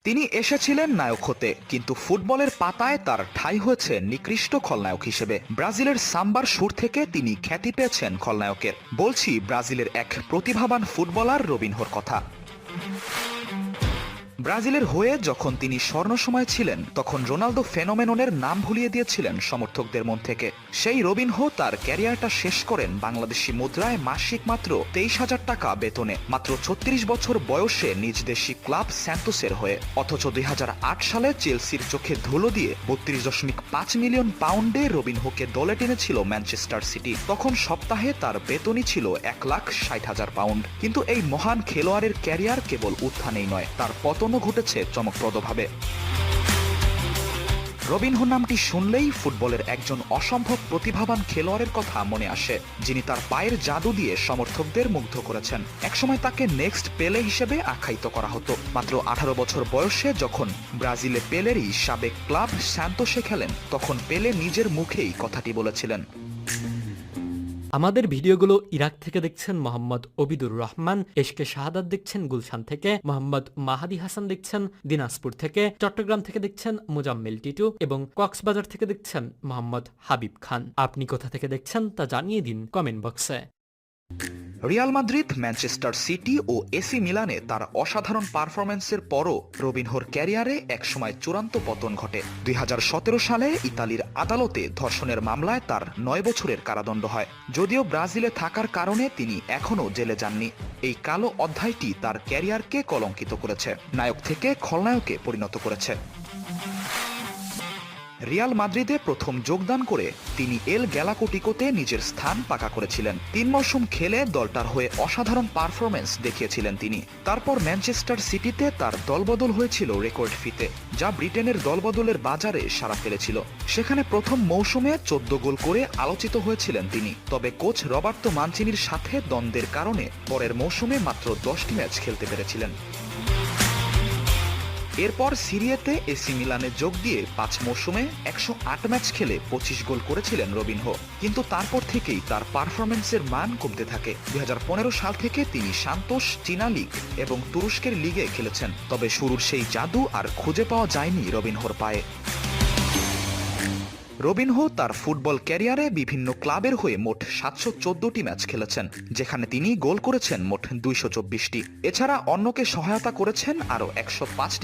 তিনি এসেছিলেন নায়ক হতে, কিন্তু ফুটবলের পাতায় তার ঠাঁই হয়েছে নিকৃষ্ট খলনায়ক হিসেবে। ব্রাজিলের সাম্বার সুর থেকে তিনি খ্যাতি পেয়েছেন খলনায়কের। বলছি ব্রাজিলের এক প্রতিভাবান ফুটবলার রবিনহোর কথা। ব্রাজিলের হয়ে যখন তিনি স্বর্ণসময় ছিলেন, তখন রোনালদো ফেনোমেননের নাম ভুলিয়ে দিয়েছিলেন সমর্থকদের মন থেকে। সেই রবিনহো তার ক্যারিয়ারটা শেষ করেন বাংলাদেশি মুদ্রায় মাসিক মাত্র 23,000 টাকা বেতনে, মাত্র 36 বছর বয়সে নিজ দেশি ক্লাব স্যান্তোসের হয়ে। অথচ 2008 সালে চেলসির চোখে ধুলো দিয়ে 32.5 মিলিয়ন পাউন্ডে রবিনহোকে দলে টেনেছিল ম্যানচেস্টার সিটি। তখন সপ্তাহে তার বেতনই ছিল 1,60,000 পাউন্ড। কিন্তু এই মহান খেলোয়াড়ের ক্যারিয়ার কেবল উত্থানেই নয়, তার পতন ঘটেছে চমকপ্রদভাবে। রবিনহো নামটি শুনলেই ফুটবলের একজন অসম্ভব প্রতিভাবান খেলোয়াড়ের কথা মনে আসে, যিনি তার পায়ের জাদু দিয়ে সমর্থকদের মুগ্ধ করেছেন। একসময় তাকে নেক্সট পেলে হিসেবে আখ্যায়িত করা হতো। মাত্র 18 বছর বয়সে যখন ব্রাজিলে পেলেরই সাবেক ক্লাব স্যান্তোসে খেলেন, তখন পেলে নিজের মুখেই কথাটি বলেছিলেন। আমাদের ভিডিওগুলো ইরাক থেকে দেখছেন মোহাম্মদ ওবিদুর রহমান, এশকে শাহাদাত দেখছেন গুলশান থেকে, মোহাম্মদ মাহাদি হাসান দেখছেন দিনাজপুর থেকে, চট্টগ্রাম থেকে দেখছেন মোজাম্মেল টিটু এবং কক্সবাজার থেকে দেখছেন মোহাম্মদ হাবিব খান। আপনি কোথা থেকে দেখছেন তা জানিয়ে দিন কমেন্ট বক্সে। রিয়াল মাদ্রিদ, ম্যানচেস্টার সিটি ও এসি মিলানে তার অসাধারণ পারফরম্যান্সের পরও রবিনহোর ক্যারিয়ারে একসময় চূড়ান্ত পতন ঘটে। 2017 সালে ইতালির আদালতে ধর্ষণের মামলায় তার 9 বছরের কারাদণ্ড হয়। যদিও ব্রাজিলে থাকার কারণে তিনি এখনও জেলে যাননি। এই কালো অধ্যায়টি তার ক্যারিয়ারকে কলঙ্কিত করেছে, নায়ক থেকে খলনায়কে পরিণত করেছে। রিয়াল মাদ্রিদে প্রথম যোগদান করে তিনি এল গ্যালাকোটিকোতে নিজের স্থান পাকা করেছিলেন। 3 মৌসুম খেলে দলটার হয়ে অসাধারণ পারফরম্যান্স দেখিয়েছিলেন তিনি। তারপর ম্যানচেস্টার সিটিতে তার দলবদল হয়েছিল রেকর্ড ফিতে, যা ব্রিটেনের দলবদলের বাজারে সাড়া ফেলেছিল। সেখানে প্রথম মৌসুমে 14 গোল করে আলোচিত হয়েছিলেন তিনি। তবে কোচ রবার্তো মানচিনির সাথে দ্বন্দ্বের কারণে পরের মৌসুমে মাত্র 10টি ম্যাচ খেলতে পেরেছিলেন। এরপর সিরিয়াতে এসি মিলানে যোগ দিয়ে 5 মৌসুমে 108 ম্যাচ খেলে 25 গোল করেছিলেন রবিনহো। কিন্তু তারপর থেকেই তার পারফরম্যান্সের মান কমতে থাকে। 2015 সাল থেকে তিনি সান্তোস, চীনা লিগ এবং তুরস্কের লিগে খেলেছেন। তবে শুরুর সেই জাদু আর খুঁজে পাওয়া যায়নি রবিনহোর পায়ে। রবিনহো তার ফুটবল ক্যারিয়ারে বিভিন্ন ক্লাবের হয়ে মোট 714টি ম্যাচ খেলেছেন, যেখানে তিনি গোল করেছেন মোট 224টি। এছাড়া অন্যকে সহায়তা করেছেন আরও 105টি